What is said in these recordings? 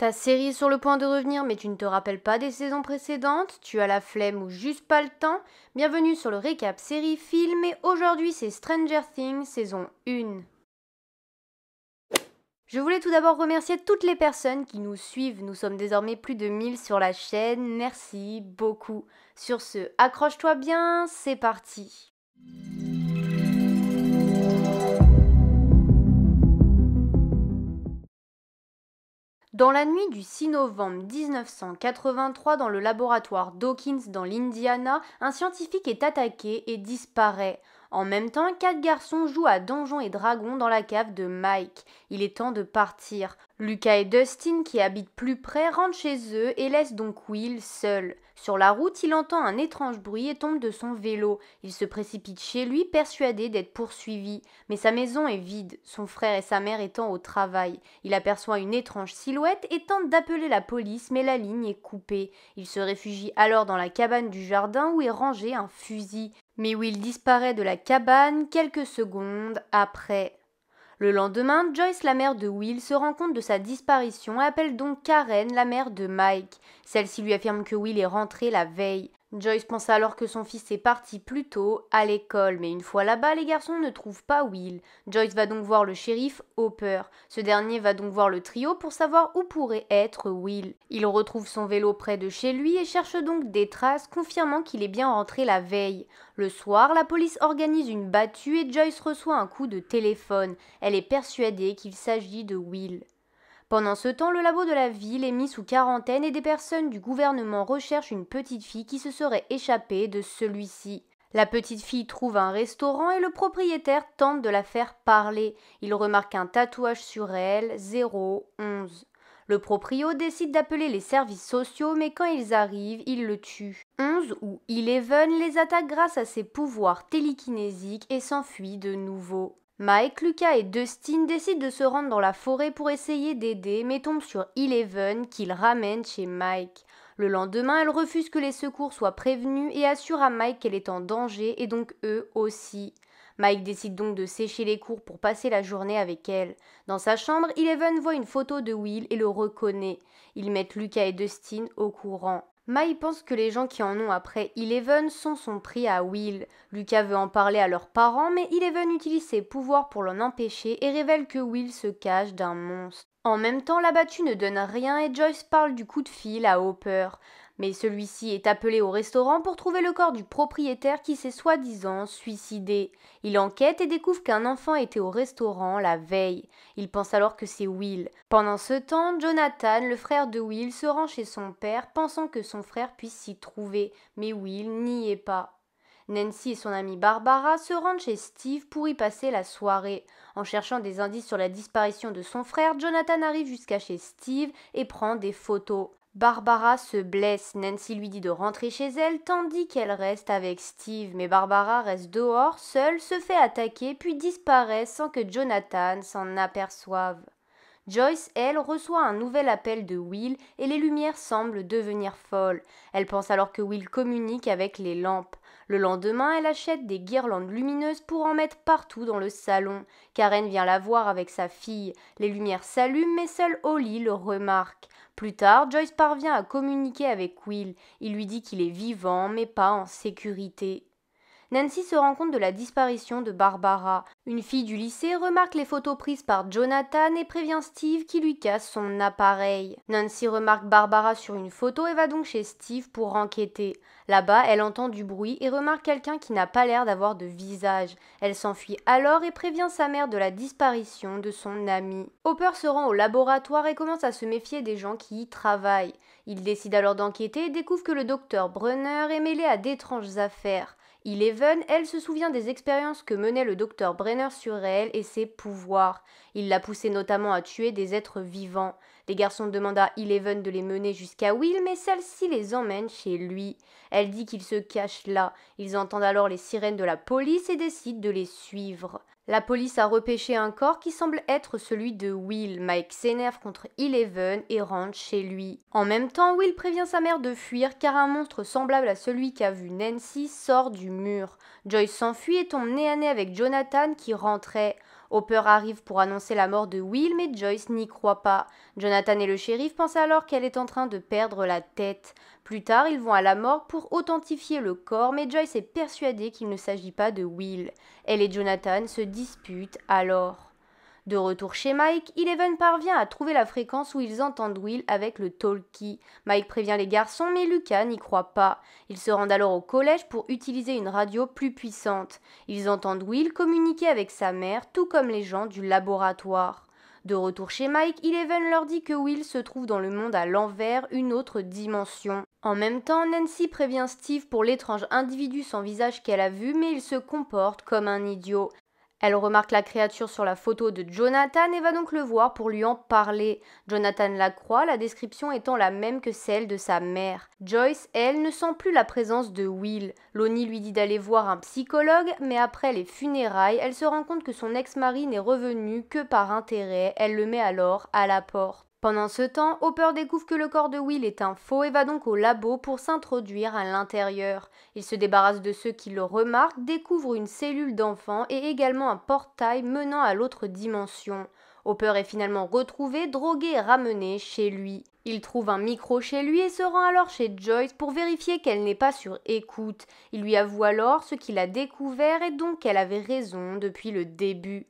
Ta série est sur le point de revenir mais tu ne te rappelles pas des saisons précédentes, tu as la flemme ou juste pas le temps? Bienvenue sur le récap série film et aujourd'hui c'est Stranger Things saison 1. Je voulais tout d'abord remercier toutes les personnes qui nous suivent, nous sommes désormais plus de 1000 sur la chaîne, merci beaucoup. Sur ce, accroche-toi bien, c'est parti. Dans la nuit du 6 novembre 1983, dans le laboratoire Dawkins dans l'Indiana, un scientifique est attaqué et disparaît. En même temps, 4 garçons jouent à Donjons et Dragons dans la cave de Mike. Il est temps de partir. Lucas et Dustin, qui habitent plus près, rentrent chez eux et laissent donc Will seul. Sur la route, il entend un étrange bruit et tombe de son vélo. Il se précipite chez lui, persuadé d'être poursuivi. Mais sa maison est vide, son frère et sa mère étant au travail. Il aperçoit une étrange silhouette et tente d'appeler la police, mais la ligne est coupée. Il se réfugie alors dans la cabane du jardin où est rangé un fusil. Mais Will disparaît de la cabane quelques secondes après. Le lendemain, Joyce, la mère de Will, se rend compte de sa disparition et appelle donc Karen, la mère de Mike. Celle-ci lui affirme que Will est rentré la veille. Joyce pense alors que son fils est parti plus tôt à l'école, mais une fois là-bas, les garçons ne trouvent pas Will. Joyce va donc voir le shérif Hopper. Ce dernier va donc voir le trio pour savoir où pourrait être Will. Il retrouve son vélo près de chez lui et cherche donc des traces confirmant qu'il est bien rentré la veille. Le soir, la police organise une battue et Joyce reçoit un coup de téléphone. Elle est persuadée qu'il s'agit de Will. Pendant ce temps, le labo de la ville est mis sous quarantaine et des personnes du gouvernement recherchent une petite fille qui se serait échappée de celui-ci. La petite fille trouve un restaurant et le propriétaire tente de la faire parler. Il remarque un tatouage sur elle, 011. Le proprio décide d'appeler les services sociaux, mais quand ils arrivent, ils le tuent. 11 ou 11 les attaque grâce à ses pouvoirs télékinésiques et s'enfuit de nouveau. Mike, Lucas et Dustin décident de se rendre dans la forêt pour essayer d'aider, mais tombent sur 11 qu'ils ramènent chez Mike. Le lendemain, elle refuse que les secours soient prévenus et assure à Mike qu'elle est en danger et donc eux aussi. Mike décide donc de sécher les cours pour passer la journée avec elle. Dans sa chambre, 11 voit une photo de Will et le reconnaît. Ils mettent Lucas et Dustin au courant. Mike pense que les gens qui en ont après 11 sont son prix à Will. Lucas veut en parler à leurs parents, mais 11 utilise ses pouvoirs pour l'en empêcher et révèle que Will se cache d'un monstre. En même temps, la battue ne donne rien et Joyce parle du coup de fil à Hopper. Mais celui-ci est appelé au restaurant pour trouver le corps du propriétaire qui s'est soi-disant suicidé. Il enquête et découvre qu'un enfant était au restaurant la veille. Il pense alors que c'est Will. Pendant ce temps, Jonathan, le frère de Will, se rend chez son père, pensant que son frère puisse s'y trouver, mais Will n'y est pas. Nancy et son amie Barbara se rendent chez Steve pour y passer la soirée. En cherchant des indices sur la disparition de son frère, Jonathan arrive jusqu'à chez Steve et prend des photos. Barbara se blesse, Nancy lui dit de rentrer chez elle tandis qu'elle reste avec Steve, mais Barbara reste dehors, seule, se fait attaquer puis disparaît sans que Jonathan s'en aperçoive. Joyce, elle, reçoit un nouvel appel de Will et les lumières semblent devenir folles. Elle pense alors que Will communique avec les lampes. Le lendemain, elle achète des guirlandes lumineuses pour en mettre partout dans le salon. Karen vient la voir avec sa fille. Les lumières s'allument mais seul Holly le remarque. Plus tard, Joyce parvient à communiquer avec Will. Il lui dit qu'il est vivant mais pas en sécurité. Nancy se rend compte de la disparition de Barbara. Une fille du lycée remarque les photos prises par Jonathan et prévient Steve qui lui casse son appareil. Nancy remarque Barbara sur une photo et va donc chez Steve pour enquêter. Là-bas, elle entend du bruit et remarque quelqu'un qui n'a pas l'air d'avoir de visage. Elle s'enfuit alors et prévient sa mère de la disparition de son amie. Hopper se rend au laboratoire et commence à se méfier des gens qui y travaillent. Il décide alors d'enquêter et découvre que le docteur Brunner est mêlé à d'étranges affaires. 11, elle se souvient des expériences que menait le docteur Brenner sur elle et ses pouvoirs. Il l'a poussée notamment à tuer des êtres vivants. Les garçons demandent à 11 de les mener jusqu'à Will, mais celle-ci les emmène chez lui. Elle dit qu'il se cache là. Ils entendent alors les sirènes de la police et décident de les suivre. La police a repêché un corps qui semble être celui de Will. Mike s'énerve contre 11 et rentre chez lui. En même temps, Will prévient sa mère de fuir car un monstre semblable à celui qu'a vu Nancy sort du mur. Joyce s'enfuit et tombe nez à nez avec Jonathan qui rentrait. Hopper arrive pour annoncer la mort de Will, mais Joyce n'y croit pas. Jonathan et le shérif pensent alors qu'elle est en train de perdre la tête. Plus tard, ils vont à la morgue pour authentifier le corps, mais Joyce est persuadée qu'il ne s'agit pas de Will. Elle et Jonathan se disputent alors. De retour chez Mike, Eleven parvient à trouver la fréquence où ils entendent Will avec le talkie. Mike prévient les garçons, mais Lucas n'y croit pas. Ils se rendent alors au collège pour utiliser une radio plus puissante. Ils entendent Will communiquer avec sa mère, tout comme les gens du laboratoire. De retour chez Mike, Eleven leur dit que Will se trouve dans le monde à l'envers, une autre dimension. En même temps, Nancy prévient Steve pour l'étrange individu sans visage qu'elle a vu, mais il se comporte comme un idiot. Elle remarque la créature sur la photo de Jonathan et va donc le voir pour lui en parler. Jonathan la croit, la description étant la même que celle de sa mère. Joyce, elle, ne sent plus la présence de Will. Lonnie lui dit d'aller voir un psychologue, mais après les funérailles, elle se rend compte que son ex-mari n'est revenu que par intérêt. Elle le met alors à la porte. Pendant ce temps, Hopper découvre que le corps de Will est un faux et va donc au labo pour s'introduire à l'intérieur. Il se débarrasse de ceux qui le remarquent, découvre une cellule d'enfant et également un portail menant à l'autre dimension. Hopper est finalement retrouvé, drogué et ramené chez lui. Il trouve un micro chez lui et se rend alors chez Joyce pour vérifier qu'elle n'est pas sur écoute. Il lui avoue alors ce qu'il a découvert et donc qu'elle avait raison depuis le début.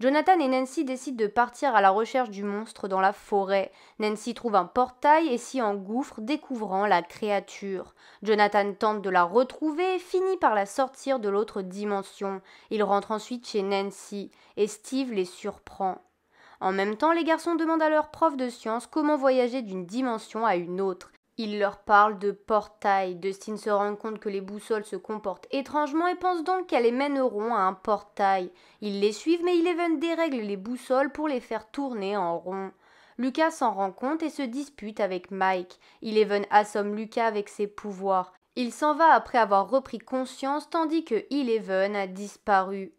Jonathan et Nancy décident de partir à la recherche du monstre dans la forêt. Nancy trouve un portail et s'y engouffre, découvrant la créature. Jonathan tente de la retrouver et finit par la sortir de l'autre dimension. Il rentre ensuite chez Nancy et Steve les surprend. En même temps, les garçons demandent à leur prof de sciences comment voyager d'une dimension à une autre. Il leur parle de portail. Dustin se rend compte que les boussoles se comportent étrangement et pense donc qu'elles les mèneront à un portail. Ils les suivent mais Eleven dérègle les boussoles pour les faire tourner en rond. Lucas s'en rend compte et se dispute avec Mike. Eleven assomme Lucas avec ses pouvoirs. Il s'en va après avoir repris conscience tandis que Eleven a disparu.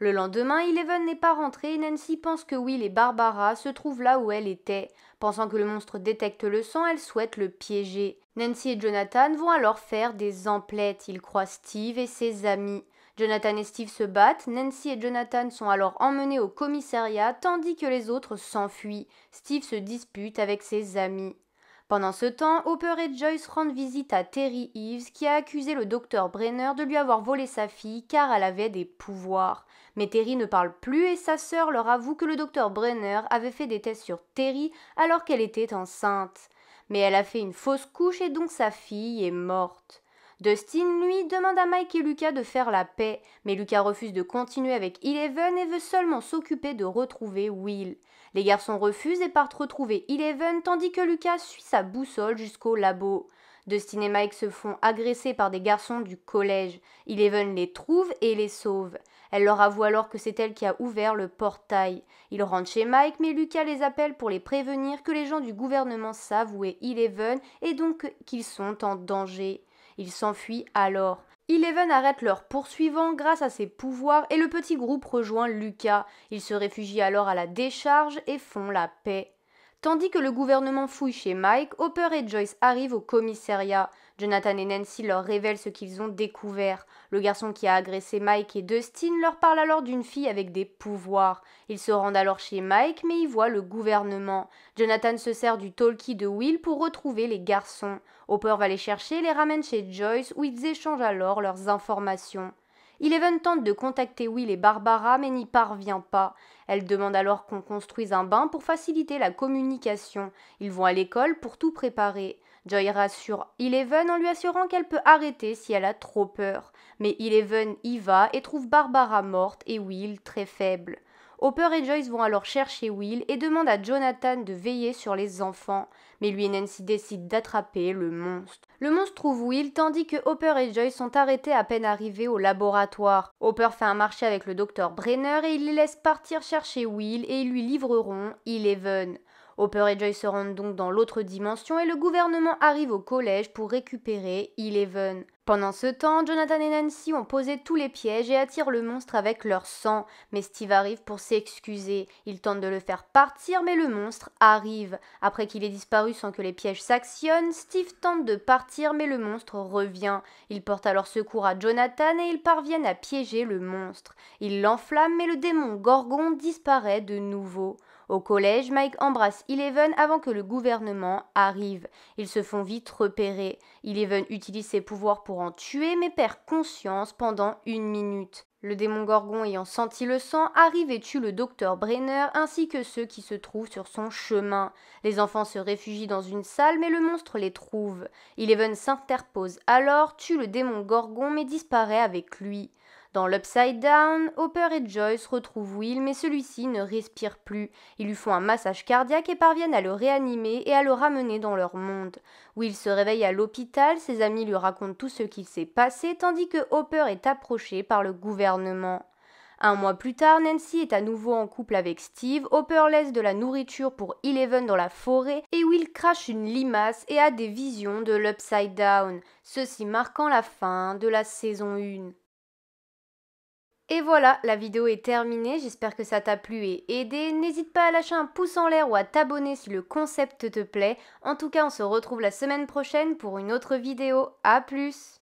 Le lendemain, Eleven n'est pas rentrée et Nancy pense que Will et Barbara se trouvent là où elle était. Pensant que le monstre détecte le sang, elle souhaite le piéger. Nancy et Jonathan vont alors faire des emplettes. Ils croisent Steve et ses amis. Jonathan et Steve se battent. Nancy et Jonathan sont alors emmenés au commissariat tandis que les autres s'enfuient. Steve se dispute avec ses amis. Pendant ce temps, Hopper et Joyce rendent visite à Terry Eves qui a accusé le docteur Brenner de lui avoir volé sa fille car elle avait des pouvoirs. Mais Terry ne parle plus et sa sœur leur avoue que le docteur Brenner avait fait des tests sur Terry alors qu'elle était enceinte. Mais elle a fait une fausse couche et donc sa fille est morte. Dustin, lui, demande à Mike et Lucas de faire la paix, mais Lucas refuse de continuer avec Eleven et veut seulement s'occuper de retrouver Will. Les garçons refusent et partent retrouver Eleven tandis que Lucas suit sa boussole jusqu'au labo. Dustin et Mike se font agresser par des garçons du collège. Eleven les trouve et les sauve. Elle leur avoue alors que c'est elle qui a ouvert le portail. Ils rentrent chez Mike, mais Lucas les appelle pour les prévenir que les gens du gouvernement savent où est Eleven et donc qu'ils sont en danger. Ils s'enfuient alors. Eleven arrête leurs poursuivants grâce à ses pouvoirs et le petit groupe rejoint Lucas. Ils se réfugient alors à la décharge et font la paix. Tandis que le gouvernement fouille chez Mike, Hopper et Joyce arrivent au commissariat. Jonathan et Nancy leur révèlent ce qu'ils ont découvert. Le garçon qui a agressé Mike et Dustin leur parle alors d'une fille avec des pouvoirs. Ils se rendent alors chez Mike mais y voient le gouvernement. Jonathan se sert du talkie de Will pour retrouver les garçons. Hopper va les chercher et les ramène chez Joyce où ils échangent alors leurs informations. Eleven tente de contacter Will et Barbara mais n'y parvient pas. Elle demande alors qu'on construise un bain pour faciliter la communication. Ils vont à l'école pour tout préparer. Joy rassure Eleven en lui assurant qu'elle peut arrêter si elle a trop peur. Mais Eleven y va et trouve Barbara morte et Will très faible. Hopper et Joyce vont alors chercher Will et demandent à Jonathan de veiller sur les enfants. Mais lui et Nancy décident d'attraper le monstre. Le monstre trouve Will tandis que Hopper et Joyce sont arrêtés à peine arrivés au laboratoire. Hopper fait un marché avec le docteur Brenner et il les laisse partir chercher Will et ils lui livreront Eleven. Hopper et Joy se rendent donc dans l'autre dimension et le gouvernement arrive au collège pour récupérer Eleven. Pendant ce temps, Jonathan et Nancy ont posé tous les pièges et attirent le monstre avec leur sang. Mais Steve arrive pour s'excuser. Il tente de le faire partir, mais le monstre arrive. Après qu'il ait disparu sans que les pièges s'actionnent, Steve tente de partir, mais le monstre revient. Ils portent alors secours à Jonathan et ils parviennent à piéger le monstre. Ils l'enflamment, mais le démon Gorgon disparaît de nouveau. Au collège, Mike embrasse Eleven avant que le gouvernement arrive. Ils se font vite repérer. Eleven utilise ses pouvoirs pour en tuer, mais perd conscience pendant 1 minute. Le démon Gorgon ayant senti le sang arrive et tue le docteur Brenner ainsi que ceux qui se trouvent sur son chemin. Les enfants se réfugient dans une salle mais le monstre les trouve. Eleven s'interpose alors, tue le démon Gorgon mais disparaît avec lui. Dans l'Upside Down, Hopper et Joyce retrouvent Will mais celui-ci ne respire plus. Ils lui font un massage cardiaque et parviennent à le réanimer et à le ramener dans leur monde. Will se réveille à l'hôpital, ses amis lui racontent tout ce qu'il s'est passé tandis que Hopper est approché par le gouvernement. 1 mois plus tard, Nancy est à nouveau en couple avec Steve, Hopper laisse de la nourriture pour Eleven dans la forêt et Will crache une limace et a des visions de l'Upside Down, ceci marquant la fin de la saison 1. Et voilà, la vidéo est terminée, j'espère que ça t'a plu et aidé. N'hésite pas à lâcher un pouce en l'air ou à t'abonner si le concept te plaît. En tout cas, on se retrouve la semaine prochaine pour une autre vidéo. À plus!